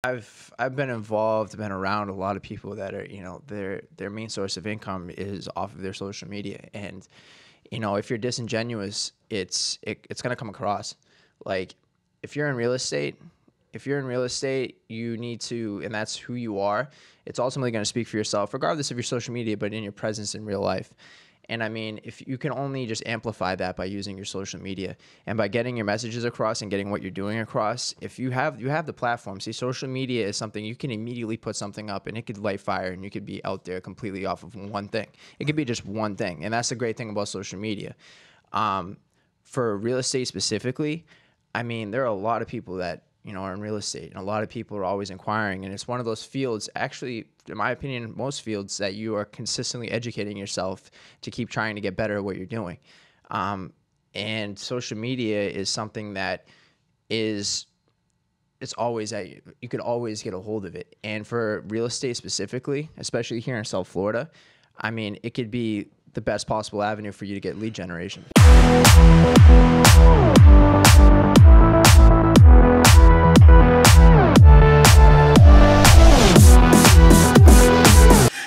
I've been involved, been around a lot of people that are, their main source of income is off of their social media. And, if you're disingenuous, it's gonna come across. Like if you're in real estate, you need to, and that's who you are, it's ultimately going to speak for yourself, regardless of your social media, but in your presence in real life. And I mean, if you can only just amplify that by using your social media and by getting your messages across and getting what you're doing across, if you have the platform. See, social media is something you can immediately put something up and it could light fire and you could be out there completely off of one thing. It could be just one thing. And that's the great thing about social media. For real estate specifically, I mean, there are a lot of people that, are in real estate, and a lot of people are always inquiring. And it's one of those fields, actually, in my opinion, most fields that you are consistently educating yourself to keep trying to get better at what you're doing. And social media is something that it's always at you. You could always get a hold of it. And for real estate specifically, especially here in South Florida, I mean, it could be the best possible avenue for you to get lead generation.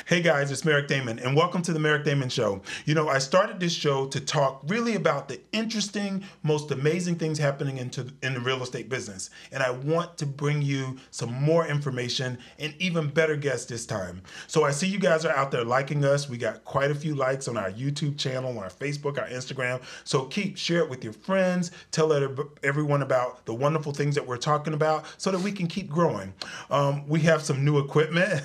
Hey guys, it's Merrick Damon, and welcome to the Merrick Damon Show. I started this show to talk really about the interesting, most amazing things happening in the real estate business. And I want to bring you some more information and even better guests this time. So I see you guys are out there liking us. We got quite a few likes on our YouTube channel, on our Facebook, our Instagram. So share it with your friends. Tell everyone about the wonderful things that we're talking about so that we can keep growing. We have some new equipment.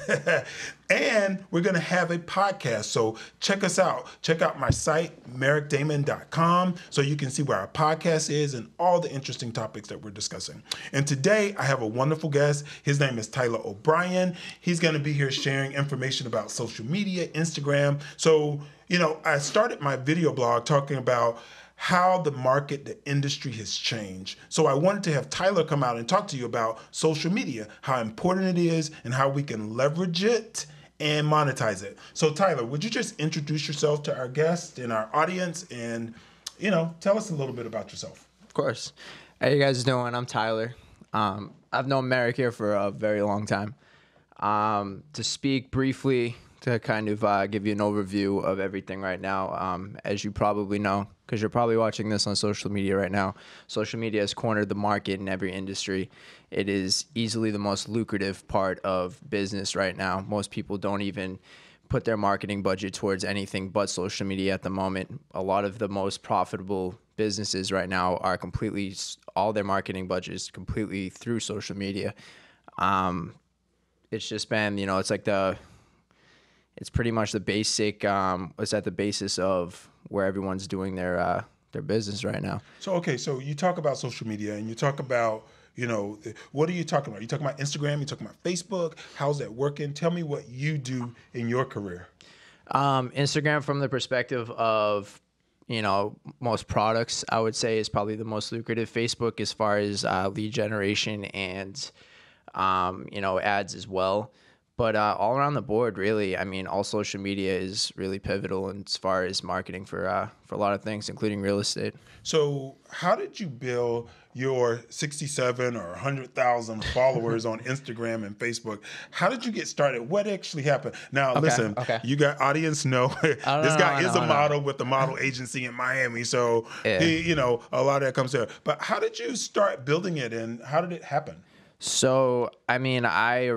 And we're going to have a podcast. So check us out. Check out my site, MerrickDamon.com, so you can see where our podcast is and all the interesting topics that we're discussing. And today I have a wonderful guest. His name is Tyler O'Brien. He's going to be here sharing information about social media, Instagram. So, I started my video blog talking about how the market, the industry has changed. So I wanted to have Tyler come out and talk to you about social media, how important it is, and how we can leverage it and monetize it. So Tyler, would you just introduce yourself to our guests and our audience and, tell us a little bit about yourself? Of course. How you guys doing? I'm Tyler. I've known Merrick here for a very long time. To speak briefly, to kind of give you an overview of everything right now, as you probably know, because you're probably watching this on social media right now, social media has cornered the market in every industry. It is easily the most lucrative part of business right now. Most people don't even put their marketing budget towards anything but social media at the moment. A lot of the most profitable businesses right now are all their marketing budget is completely through social media. It's just been, it's pretty much the basic, it's at the basis of where everyone's doing their business right now. So you talk about social media and you talk about, what are you talking about? You talking about Instagram? You talking about Facebook? How's that working? Tell me what you do in your career. Instagram, from the perspective of, most products, I would say is probably the most lucrative. Facebook, as far as lead generation and, ads as well. But all around the board, really, I mean, all social media is really pivotal as far as marketing for a lot of things, including real estate. So how did you build your 67 or 100,000 followers on Instagram and Facebook? How did you get started? What actually happened? Now, listen, you got audience know this guy is a model with the model agency in Miami. So, a lot of that comes there. But how did you start building it and how did it happen? So, I mean, I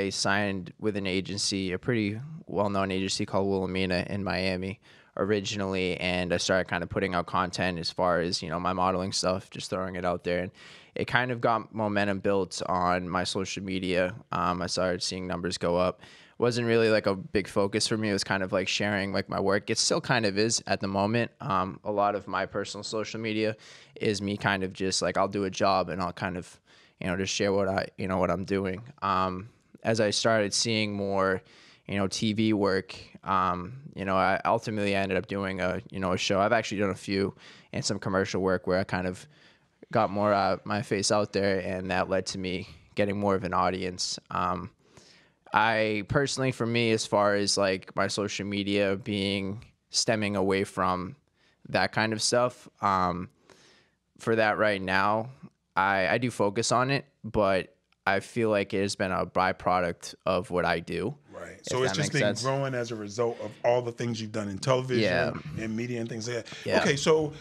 signed with an agency, a pretty well-known agency called Wilhelmina in Miami originally, and I started kind of putting out content as far as, my modeling stuff, just throwing it out there. And it kind of got momentum built on my social media. I started seeing numbers go up. Wasn't really like a big focus for me. It was kind of like sharing like my work. It still kind of is at the moment. A lot of my personal social media is me kind of just like, I'll do a job and I'll kind of just share what I'm doing. As I started seeing more, TV work, I ultimately ended up doing a show. I've actually done a few and some commercial work where I kind of got more my face out there, and that led to me getting more of an audience. I personally, for me, as far as like my social media stemming away from that kind of stuff, for that right now, I do focus on it, but I feel like it has been a byproduct of what I do. Right. If So it's that just makes been sense. growing as a result of all the things you've done in Yeah. television and media and things like that. Yeah. Okay, so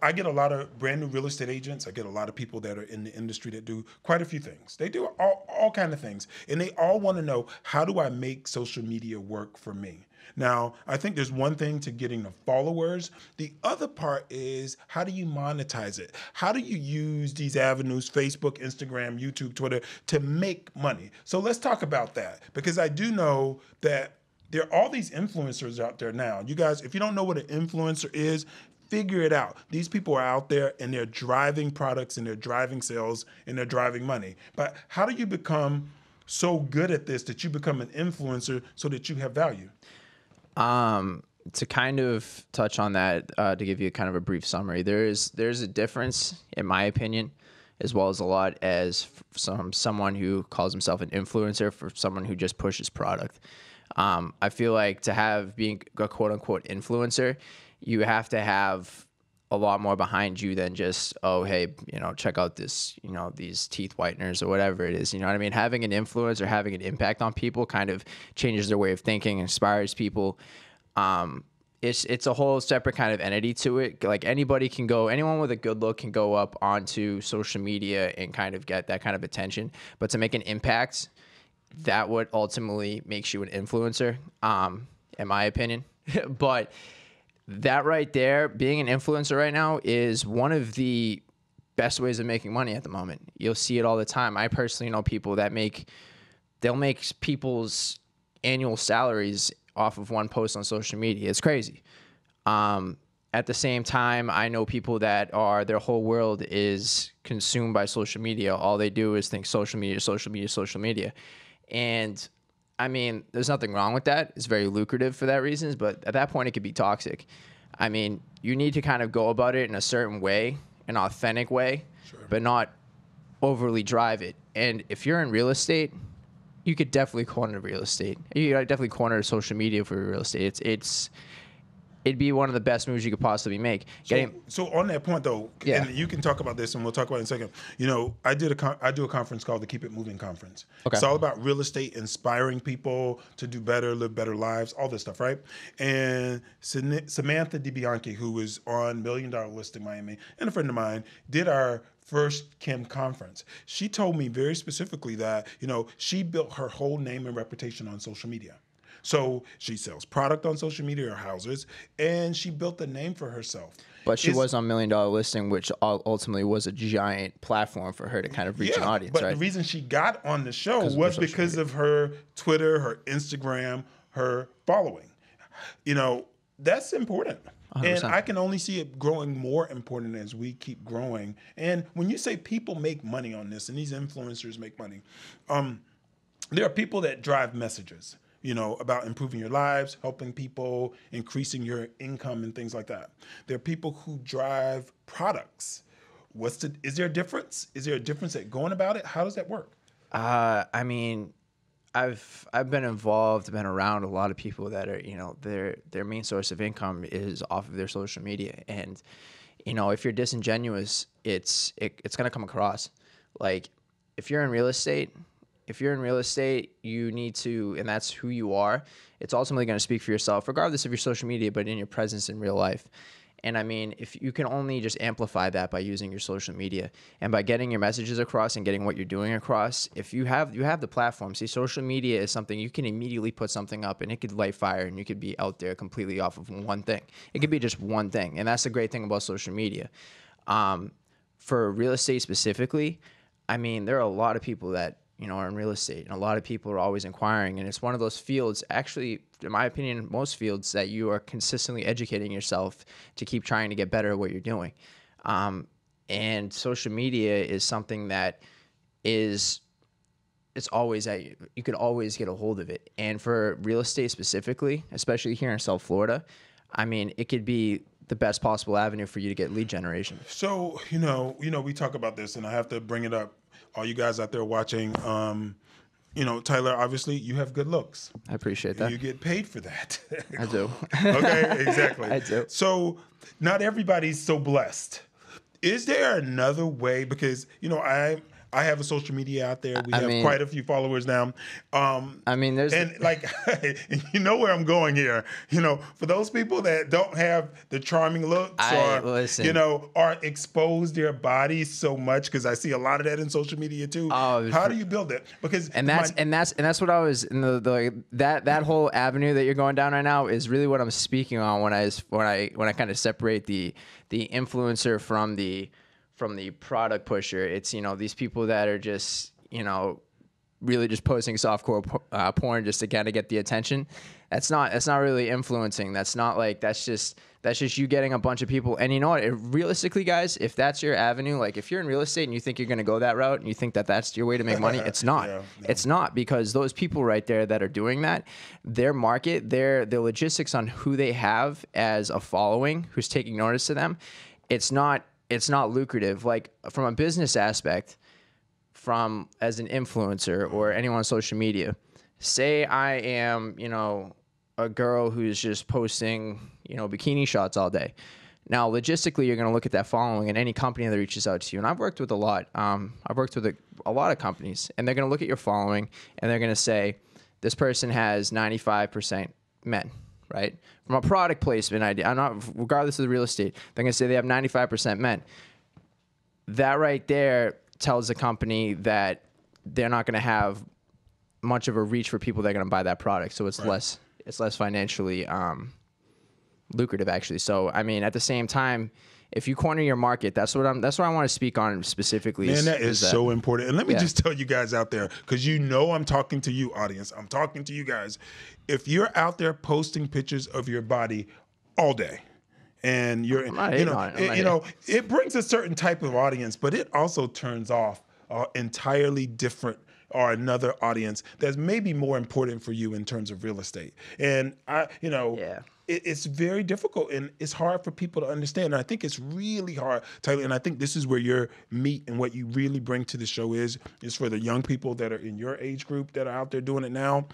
I get a lot of brand new real estate agents. I get a lot of people that are in the industry that do quite a few things. They do all kind of things, and they all want to know, how do I make social media work for me? Now, I think there's one thing to getting the followers. The other part is, how do you monetize it? How do you use these avenues, Facebook, Instagram, YouTube, Twitter, to make money? So let's talk about that, because I do know that there are all these influencers out there now. You guys, if you don't know what an influencer is, figure it out. These people are out there and they're driving products and they're driving sales and they're driving money. But how do you become so good at this that you become an influencer so that you have value? To kind of touch on that, to give you kind of a brief summary, there's a difference, in my opinion, as well as a lot as someone who calls himself an influencer for someone who just pushes product. I feel like being a quote unquote influencer, you have to have a lot more behind you than just, oh, hey, check out this, these teeth whiteners or whatever it is. You know what I mean? Having an influence or having an impact on people kind of changes their way of thinking, inspires people. It's a whole separate kind of entity to it. Like anyone with a good look can go up onto social media and kind of get that kind of attention. But to make an impact, that what ultimately makes you an influencer, in my opinion. But that right there, being an influencer right now, is one of the best ways of making money at the moment. You'll see it all the time. I personally know people that they'll make people's annual salaries off of one post on social media. It's crazy. At the same time, I know people that their whole world is consumed by social media. All they do is think social media, social media, social media. And I mean, there's nothing wrong with that. It's very lucrative for that reasons, but at that point it could be toxic. I mean, you need to kind of go about it in a certain way, an authentic way, sure, but not overly drive it. And if you're in real estate, you could definitely corner real estate. You could definitely corner social media for real estate. It'd be one of the best moves you could possibly make. So on that point though, yeah, and you can talk about this and we'll talk about it in a second. I do a conference called the Keep It Moving Conference. Okay. It's all about real estate, inspiring people to do better, live better lives, all this stuff, right? And Samantha DiBianchi, who was on $1 Million Listing Miami, and a friend of mine, did our first Kim conference. She told me very specifically that, she built her whole name and reputation on social media. So she sells product on social media or houses, and she built a name for herself. But she was on $1 Million Listing, which ultimately was a giant platform for her to kind of reach an audience. But right? The reason she got on the show was because of her Twitter, her Instagram, her following. That's important. 100%. And I can only see it growing more important as we keep growing. And when you say people make money on this, and these influencers make money, there are people that drive messages, about improving your lives, helping people, increasing your income and things like that. There are people who drive products. Is there a difference? Is there a difference at going about it? How does that work? I mean, I've been involved, been around a lot of people that are, their main source of income is off of their social media. And, if you're disingenuous, it's going to come across. Like, if you're in real estate, you need to, and that's who you are, it's ultimately going to speak for yourself, regardless of your social media, but in your presence in real life. And I mean, if you can only just amplify that by using your social media and by getting your messages across and getting what you're doing across, if you have the platform. See, social media is something you can immediately put something up and it could light fire and you could be out there completely off of one thing. It could be just one thing. And that's the great thing about social media. For real estate specifically, I mean, there are a lot of people that, are in real estate, and a lot of people are always inquiring. And it's one of those fields, actually, in my opinion, most fields, that you are consistently educating yourself to keep trying to get better at what you're doing. And social media is something that it's always you could always get a hold of it. And for real estate specifically, especially here in South Florida, I mean, it could be the best possible avenue for you to get lead generation. So, we talk about this, and I have to bring it up. All you guys out there watching, Tyler, obviously you have good looks. I appreciate that. You get paid for that. I do. Okay, exactly. I do. So not everybody's so blessed. Is there another way? Because, I have a social media out there. We have mean, quite a few followers now. I mean, there's And like, you know where I'm going here. You know, for those people that don't have the charming looks listen. or expose their bodies so much, because I see a lot of that in social media too. How do you build it? Because that's what I was in that whole avenue that you're going down right now is really what I'm speaking on when I kind of separate the influencer from the product pusher. It's, these people that are just, really just posting softcore porn just to kind of get the attention. That's not really influencing. That's just you getting a bunch of people. And you know what? Realistically, guys, if that's your avenue, like if you're in real estate and you think you're going to go that route and you think that that's your way to make money, it's not. It's not, because those people right there that are doing that, their market, their logistics on who they have as a following, who's taking notice of them, it's not lucrative. Like from a business aspect, as an influencer or anyone on social media, say I am, a girl who's just posting, bikini shots all day. Now, logistically, you're going to look at that following and any company that reaches out to you. And I've worked with a lot. I've worked with a lot of companies, and they're going to look at your following and they're going to say, this person has 95% men, right? From a product placement idea, regardless of the real estate, they're going to say they have 95% men. That right there tells the company that they're not going to have much of a reach for people that are going to buy that product. So it's less financially lucrative, actually. So I mean, at the same time, if you corner your market, that's what I want to speak on specifically. Man, that is so important. And let me just tell you guys out there, because I'm talking to you, audience. I'm talking to you guys. If you're out there posting pictures of your body all day, and you're, it brings a certain type of audience, but it also turns off entirely different or another audience that's maybe more important for you in terms of real estate. And it's very difficult and it's hard for people to understand. And I think it's really hard, Tyler. And I think this is where your meat and what you really bring to the show is for the young people that are in your age group that are out there doing it now.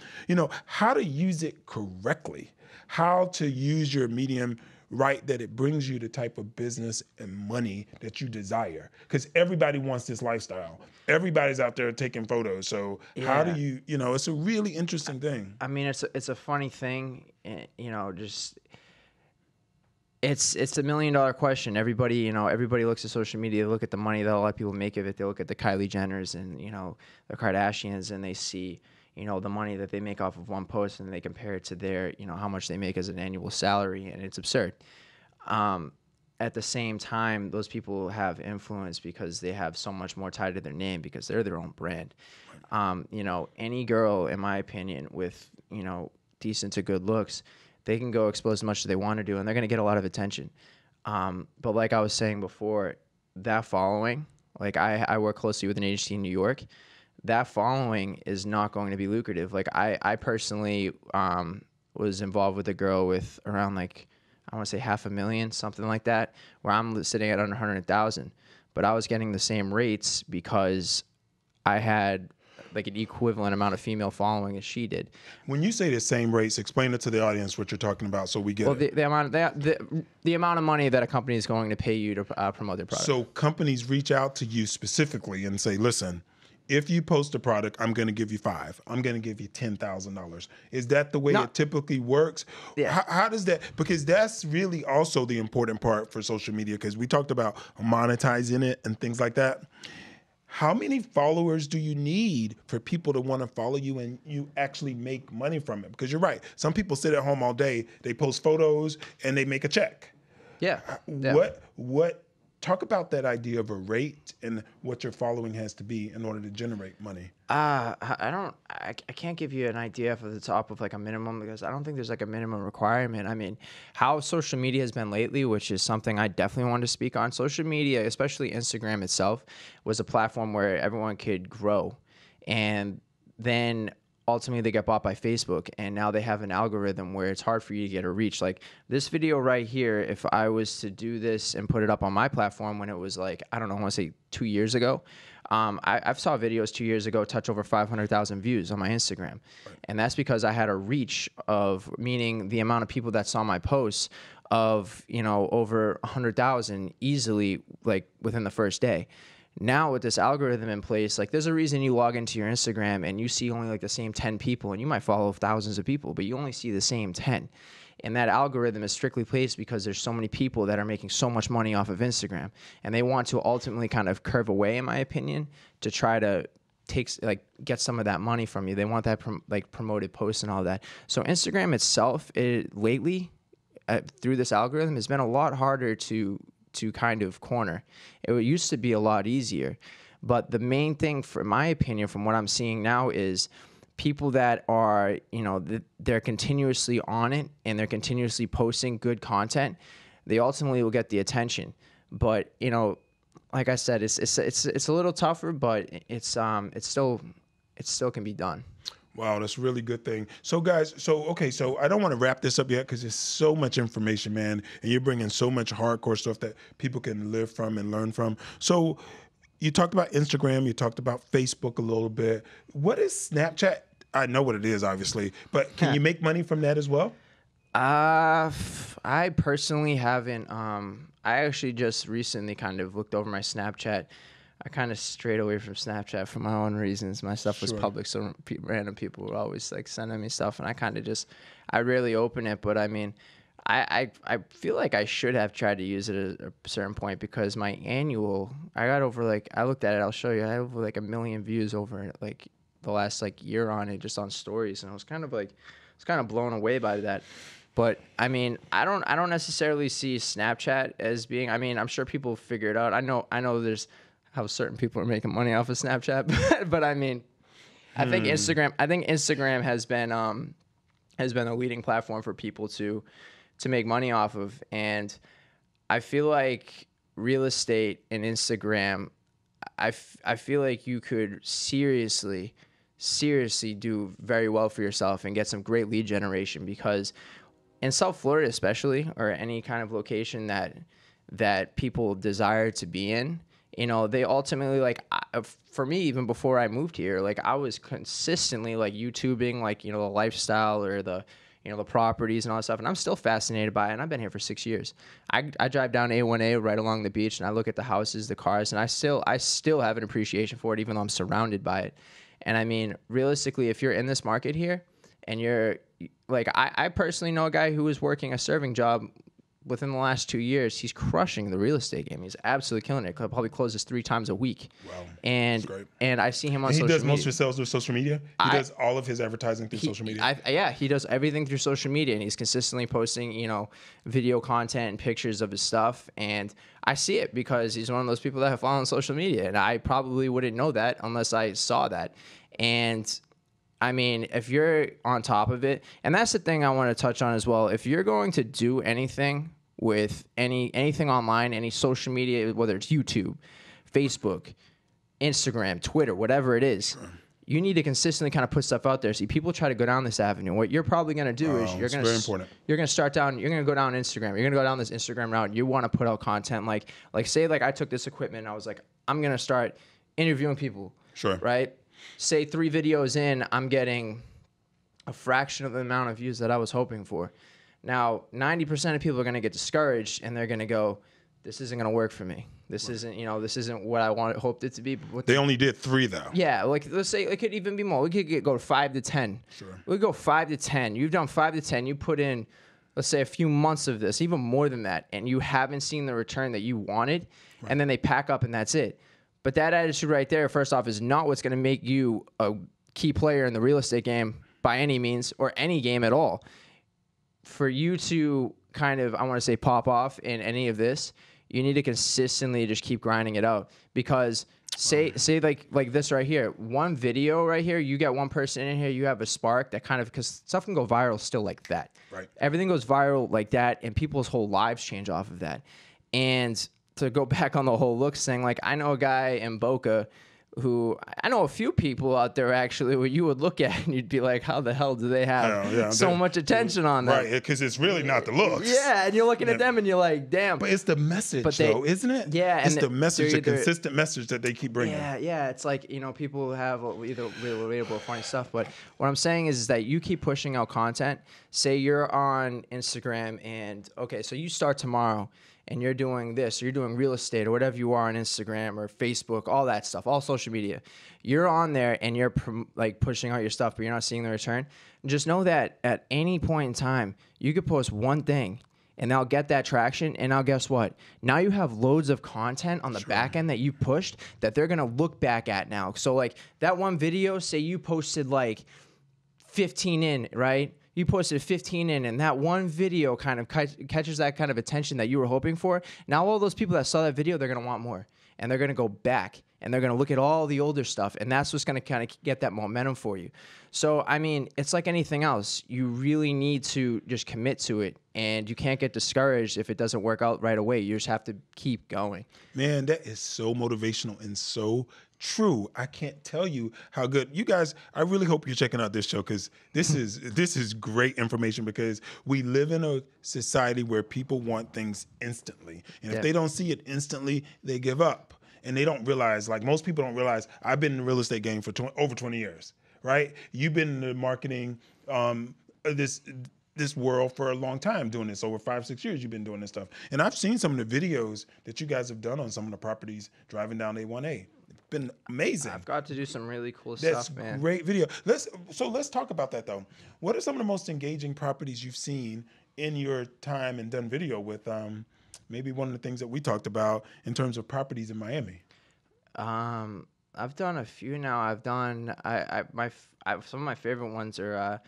How to use it correctly, how to use your medium right, that it brings you the type of business and money that you desire. Because everybody wants this lifestyle. Everybody's out there taking photos. So how do you, it's a really interesting thing. I mean, it's a funny thing, just it's a $1 million question. Everybody looks at social media, they look at the money that a lot of people make of it. They look at the Kylie Jenners and, the Kardashians, and they see, the money that they make off of one post, and they compare it to their, how much they make as an annual salary, and it's absurd. At the same time, those people have influence because they have so much more tied to their name because they're their own brand. Any girl, in my opinion, with, decent to good looks, they can go expose as much as they want to do, and they're going to get a lot of attention. But like I was saying before, that following, like I work closely with an agency in New York, that following is not going to be lucrative. Like I personally was involved with a girl with around I want to say $500,000, something like that, where I'm sitting at under 100,000, but I was getting the same rates because I had like an equivalent amount of female following as she did. When you say the same rates, explain it to the audience what you're talking about so we get it. The amount of money that a company is going to pay you to promote their product. So companies reach out to you specifically and say, listen, if you post a product, I'm going to give you $5,000. I'm going to give you $10,000. Is that the way it typically works? Yeah. How does that? Because that's really also the important part for social media, because we talked about monetizing it and things like that. How many followers do you need for people to want to follow you and you actually make money from it? Because you're right. Some people sit at home all day, they post photos, and they make a check. Yeah. What? Talk about that idea of a rate and what your following has to be in order to generate money. I can't give you an idea for the top of like a minimum, because I don't think there's like a minimum requirement. I mean, how social media has been lately, which is something I definitely want to speak on. Social media, especially Instagram itself, was a platform where everyone could grow. And then ultimately they get bought by Facebook, and now they have an algorithm where it's hard for you to get a reach. Like this video right here, if I was to do this and put it up on my platform when it was like, I don't know, I want to say 2 years ago, I've saw videos 2 years ago touch over 500,000 views on my Instagram. Right. And that's because I had a reach of, meaning the amount of people that saw my posts of, over 100,000 easily, like within the first day. Now with this algorithm in place, like there's a reason you log into your Instagram and you see only like the same 10 people, and you might follow thousands of people, but you only see the same 10. And that algorithm is strictly placed because there's so many people that are making so much money off of Instagram, and they want to ultimately kind of curve away, in my opinion, to try to get some of that money from you. They want that promoted posts and all that. So Instagram itself, lately, through this algorithm, has been a lot harder to kind of corner. It used to be a lot easier. But the main thing, for my opinion, from what I'm seeing now, is people that are, they're continuously on it and they're continuously posting good content, they ultimately will get the attention. But, like I said, it's a little tougher, but it still can be done. Wow, that's a really good thing. So guys, so I don't want to wrap this up yet because there's so much information, man, and you're bringing so much hardcore stuff that people can live from and learn from. So you talked about Instagram, you talked about Facebook a little bit. What is Snapchat? I know what it is, obviously, but can you make money from that as well? I personally haven't. I actually just recently kind of looked over my Snapchat. I kind of strayed away from Snapchat for my own reasons. My stuff was public, so random people were always like sending me stuff, and I kind of I rarely open it. But I mean, I feel like I should have tried to use it at a certain point, because my annual, I got over I looked at it, I'll show you, I had over 1 million views over the last year on it, just on stories, and I was kind of blown away by that. But I mean, I don't necessarily see Snapchat as being, I mean, I'm sure people figure it out. I know there's how certain people are making money off of Snapchat, but I mean, I think Instagram has been a leading platform for people to make money off of. And I feel like real estate and Instagram, I feel like you could seriously do very well for yourself and get some great lead generation, because in South Florida especially, or any kind of location that people desire to be in, they ultimately, for me, even before I moved here, I was consistently YouTubing, the lifestyle or the properties and all that stuff. And I'm still fascinated by it. And I've been here for 6 years. I drive down A1A right along the beach, and I look at the houses, the cars, and I still have an appreciation for it, even though I'm surrounded by it. And I mean, realistically, if you're in this market here and you're I personally know a guy who was working a serving job within the last 2 years. He's crushing the real estate game. He's absolutely killing it. Probably closes 3 times a week. Wow. And I see him on social media. He does most of his sales with social media? He does all of his advertising through social media? He does everything through social media, and he's consistently posting, video content and pictures of his stuff. And I see it because he's one of those people that have followed on social media, and I probably wouldn't know that unless I saw that. And I mean, if you're on top of it, and that's the thing I want to touch on as well. If you're going to do anything with anything online, any social media, whether it's YouTube, Facebook, Instagram, Twitter, whatever it is, you need to consistently kind of put stuff out there. See, people try to go down this avenue. What you're probably going to do is you're going to go down Instagram. You're going to go down this Instagram route. You want to put out content like say I took this equipment and I was like, I'm going to start interviewing people. Sure. Right? Say 3 videos in, I'm getting a fraction of the amount of views that I was hoping for. Now, 90% of people are going to get discouraged, and they're going to go, this isn't going to work for me. This isn't what I hoped it to be. They only did 3 though. Yeah, let's say it could even be more. We could go 5 to 10. Sure. We go 5 to 10. You've done 5 to 10. You put in, let's say, a few months of this, even more than that, and you haven't seen the return that you wanted, and then they pack up and that's it. But that attitude right there, first off, is not what's going to make you a key player in the real estate game by any means, or any game at all. For you to kind of, I want to say, pop off in any of this, you need to consistently just keep grinding it out. Because say like this right here, one video right here, you get one person in here, you have a spark that kind of, because stuff can go viral still like that. Right. Everything goes viral like that, and people's whole lives change off of that. And to go back on the whole looks thing, I know a guy in Boca who, I know a few people out there actually where you would look at and you'd be like, how the hell do they have so much attention on that? Right, because it's really not the looks. Yeah, and you're looking at them and you're like, damn. But it's the message, though, isn't it? Yeah. It's the message, the consistent message that they keep bringing. Yeah. It's like, people have either really relatable or funny stuff. But what I'm saying is that you keep pushing out content. Say you're on Instagram and, okay, so you start tomorrow. and you're doing this, or you're doing real estate or whatever you are on Instagram or Facebook, all that stuff, all social media, you're on there and you're like pushing out your stuff, but you're not seeing the return. Just know that at any point in time, you could post one thing and they'll get that traction. And now guess what? Now you have loads of content on the back end that you pushed that they're going to look back at now. So like that one video, say you posted like 15 in, right? You posted 15 in, and that one video kind of catches that kind of attention that you were hoping for. Now all those people that saw that video, they're going to want more, and they're going to go back, and they're going to look at all the older stuff, and that's what's going to kind of get that momentum for you. So, I mean, it's like anything else. You really need to just commit to it, and you can't get discouraged if it doesn't work out right away. You just have to keep going. Man, that is so motivational and so true. I can't tell you how good you guys. I really hope you're checking out this show, because this is great information, because we live in a society where people want things instantly, and if they don't see it instantly, they give up, and they don't realize. Like most people don't realize. I've been in the real estate game for over 20 years, right? You've been in the marketing this world for a long time, doing this. Over 5-6 years you've been doing this stuff, and I've seen some of the videos that you guys have done on some of the properties driving down A1A. Been amazing. I've got to do some really cool That's stuff, man. Great video. Let's talk about that though. What are some of the most engaging properties you've seen in your time and done video with? Maybe one of the things that we talked about in terms of properties in Miami. I've done a few now. I've done some of my favorite ones are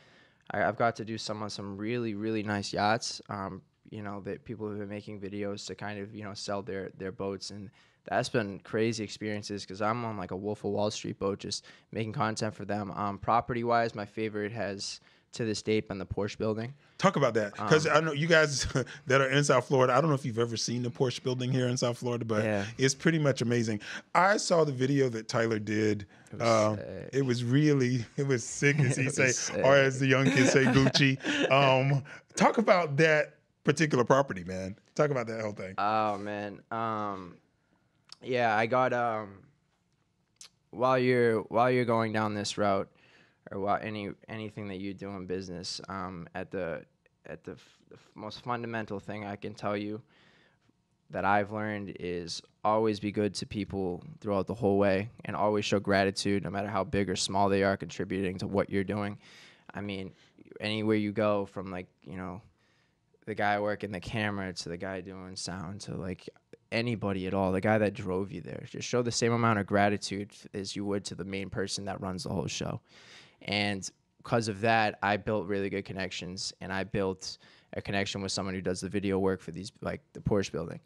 I've got to do some on some really, really nice yachts. You know, that people have been making videos to kind of, you know, sell their boats, and that's been crazy experiences, because I'm on like a Wolf of Wall Street boat just making content for them. Property wise, my favorite has to this date been the Porsche building. Talk about that, because I know you guys that are in South Florida, I don't know if you've ever seen the Porsche building here in South Florida, but it's pretty much amazing. I saw the video that Tyler did. It was sick, as he say, or as the young kids say, Gucci. Talk about that particular property, man. Talk about that whole thing. Oh man. Yeah, I got while you're going down this route, or while anything that you do in business, at the most fundamental thing I can tell you that I've learned is always be good to people throughout the whole way, and always show gratitude, no matter how big or small they are contributing to what you're doing. I mean, anywhere you go, from like, you know, the guy working the camera to the guy doing sound to like anybody at all, the guy that drove you there, just show the same amount of gratitude as you would to the main person that runs the whole show. And because of that, I built really good connections, and I built a connection with someone who does the video work for these, like the Porsche building.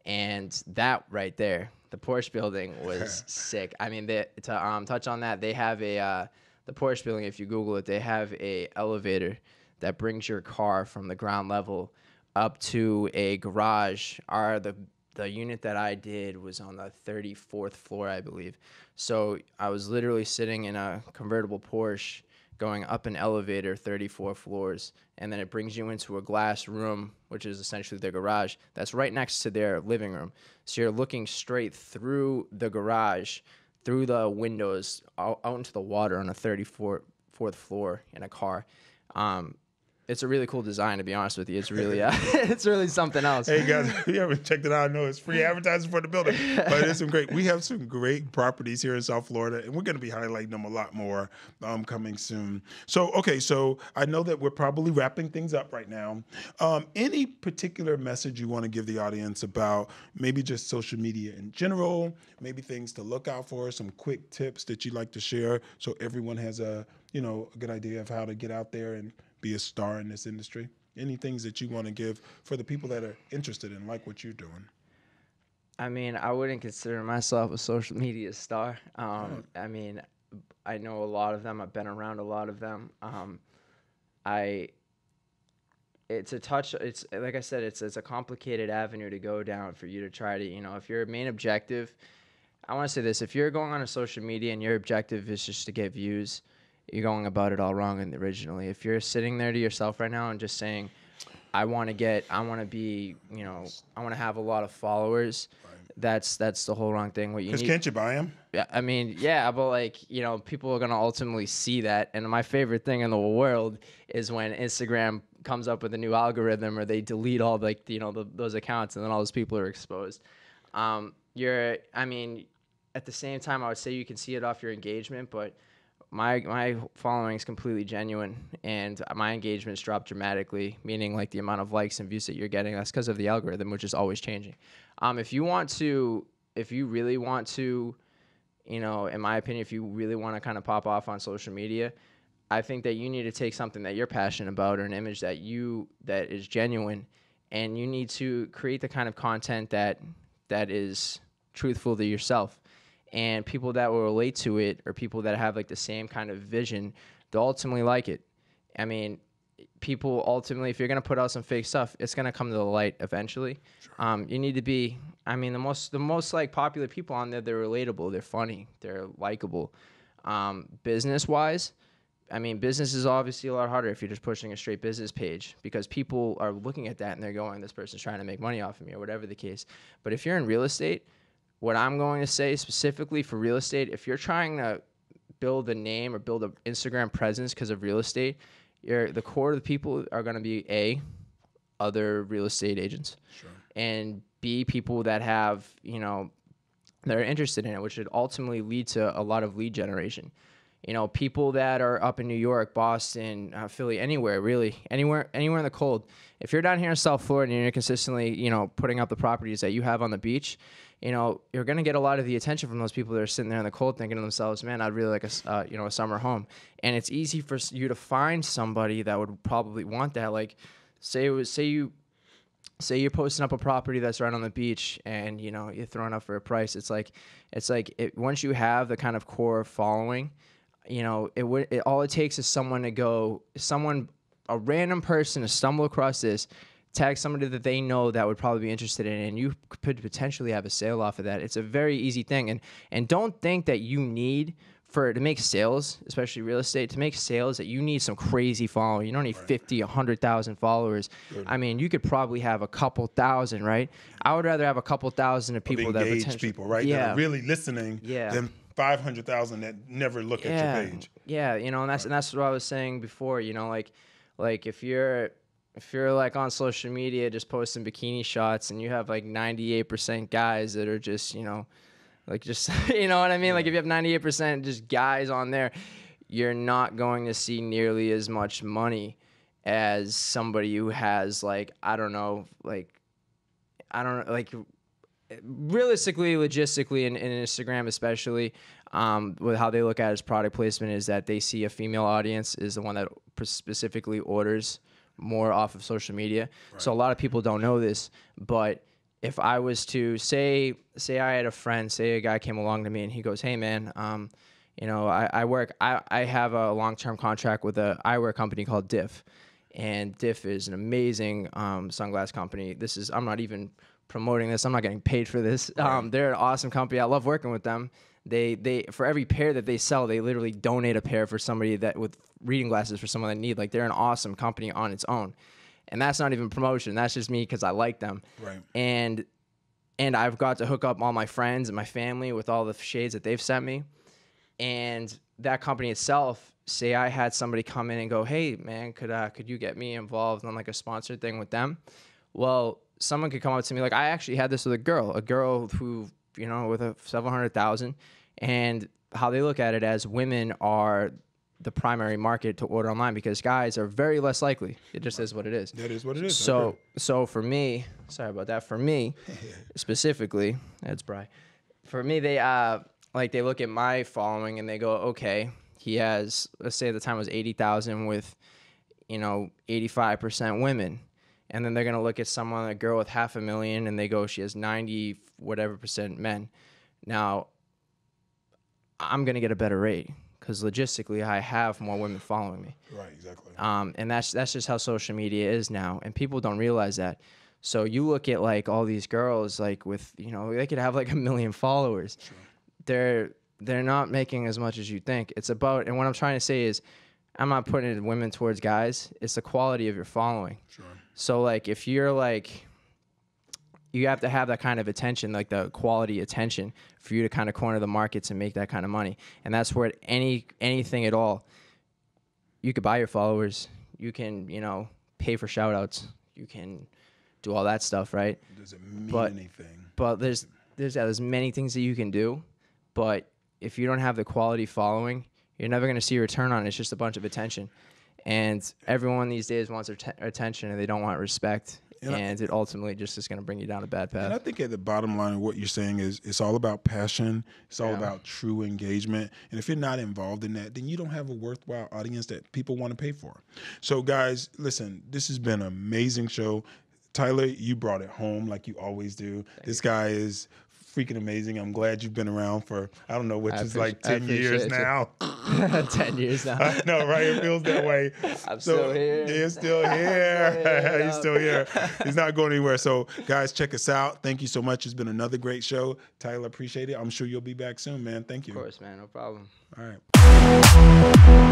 And that right there, the Porsche building was sick. I mean, to touch on that, they have the Porsche building, if you Google it, they have a elevator that brings your car from the ground level up to a garage. The unit that I did was on the 34th floor, I believe. So I was literally sitting in a convertible Porsche going up an elevator 34 floors, and then it brings you into a glass room, which is essentially their garage, that's right next to their living room. So you're looking straight through the garage, through the windows, out into the water on a 34th floor in a car. It's a really cool design, to be honest with you. It's really, it's really something else. Hey guys, if you haven't checked it out, I know it's free advertising for the building, but it's some great. We have some great properties here in South Florida, and we're going to be highlighting them a lot more coming soon. So, okay, so I know that we're probably wrapping things up right now. Any particular message you want to give the audience about maybe just social media in general, maybe things to look out for, some quick tips that you'd like to share, so everyone has a good idea of how to get out there and be a star in this industry? Any things that you want to give for the people that are interested in like what you're doing? I mean, I wouldn't consider myself a social media star. I mean, I know a lot of them. I've been around a lot of them. It's like I said, it's a complicated avenue to go down for you to try to, if your main objective, I want to say this, if you're going on a social media and your objective is just to get views, you're going about it all wrong originally. If you're sitting there to yourself right now and just saying, I want to have a lot of followers, right, that's the whole wrong thing. What you need, can't you buy them? Yeah, I mean, yeah, but like, you know, people are gonna ultimately see that. And my favorite thing in the world is when Instagram comes up with a new algorithm, or they delete all like those accounts, and then all those people are exposed. I mean, at the same time, I would say you can see it off your engagement, but my following is completely genuine, and my engagements dropped dramatically, meaning like the amount of likes and views that you're getting. That's because of the algorithm, which is always changing. If you really want to, in my opinion, if you really want to kind of pop off on social media, I think that you need to take something that you're passionate about, or an image that is genuine, and you need to create the kind of content that is truthful to yourself. And people that will relate to it, or people that have like the same kind of vision, they'll ultimately like it. I mean, people ultimately, if you're gonna put out some fake stuff, it's gonna come to the light eventually. Sure. You need to be. I mean, the most like popular people on there, they're relatable, they're funny, they're likable. Business wise, I mean, business is obviously a lot harder if you're just pushing a straight business page, because people are looking at that and they're going, this person's trying to make money off of me, or whatever the case. But if you're in real estate, what I'm going to say specifically for real estate, if you're trying to build a name or build an Instagram presence because of real estate, the core of the people are going to be other real estate agents, sure, and B, people that have, that are interested in it, which should ultimately lead to a lot of lead generation. People that are up in New York, Boston, Philly, anywhere in the cold. If you're down here in South Florida and you're consistently, putting up the properties that you have on the beach, you're going to get a lot of the attention from those people that are sitting there in the cold thinking to themselves, man, I'd really like a summer home. And it's easy for you to find somebody that would probably want that. Like, say you're posting up a property that's right on the beach, and, you're throwing up for a price. It's like once you have the kind of core following, all it takes is a random person to stumble across this, tag somebody that they know that would probably be interested in it, and you could potentially have a sale off of that. It's a very easy thing. And don't think that you need, to make sales, especially real estate, to make sales, that you need some crazy following. You don't need 50, 100,000 followers. Good. I mean, you could probably have a couple thousand, right? I would rather have a couple thousand of people that are potentially people, right? Yeah. That are really listening than 500,000 that never look at your page. Yeah, and that's what I was saying before, like if you're like on social media just posting bikini shots, and you have like 98% guys that are just, like just, you know what I mean? Yeah. Like if you have 98% just guys on there, you're not going to see nearly as much money as somebody who has like, realistically, logistically, in Instagram especially, with how they look at it as product placement, is that they see a female audience is the one that specifically orders more off of social media. Right. So a lot of people don't know this, but if I was to say I had a friend, say a guy came along to me and he goes, hey man, I have a long-term contract with an eyewear company called Diff, and Diff is an amazing sunglass company. I'm not even promoting this. I'm not getting paid for this. Right. They're an awesome company. I love working with them. They for every pair that they sell, they literally donate a pair for somebody that with reading glasses for someone that need. Like, they're an awesome company on its own. And that's not even promotion. That's just me because I like them. Right. And I've got to hook up all my friends and my family with all the shades that they've sent me. And that company itself, say I had somebody come in and go, hey man, could you get me involved on like a sponsored thing with them? Well, someone could come up to me, like I actually had this with a girl who, with several 100,000, and how they look at it as women are the primary market to order online, because guys are very less likely. It just is what it is. That is what it is. So for me, sorry about that. For me, specifically, that's Bri. For me, they look at my following and they go, okay, he has, let's say at the time it was 80,000 with, 85% women. And then they're going to look at a girl with 500,000, and they go, she has 90 whatever % men. Now, I'm going to get a better rate because logistically I have more women following me. Right, exactly. And that's just how social media is now, and people don't realize that. So you look at like all these girls, like with, they could have like 1 million followers. Sure. They're not making as much as you think. It's about, and what I'm trying to say is, I'm not putting women towards guys. It's the quality of your following. Sure. So like if you're like, you have to have that kind of attention, like the quality attention, for you to kind of corner the markets and make that kind of money. And that's where anything at all, you could buy your followers, you can, you know, pay for shout outs, you can do all that stuff, right? Doesn't mean anything. But there's many things that you can do, but if you don't have the quality following, you're never going to see a return on it. It's just a bunch of attention. And everyone these days wants attention, and they don't want respect. And it ultimately just is going to bring you down a bad path. And I think at the bottom line of what you're saying is it's all about passion. It's all about true engagement. And if you're not involved in that, then you don't have a worthwhile audience that people want to pay for. So, guys, listen, this has been an amazing show. Tyler, you brought it home like you always do. This guy is freaking amazing. I'm glad you've been around for, I don't know, which is like 10 years now. 10 years now. I know, right? It feels that way. I'm still here. He's still here. He's still here. He's not going anywhere. So, guys, check us out. Thank you so much. It's been another great show. Tyler, appreciate it. I'm sure you'll be back soon, man. Thank you. Of course, man. No problem. All right.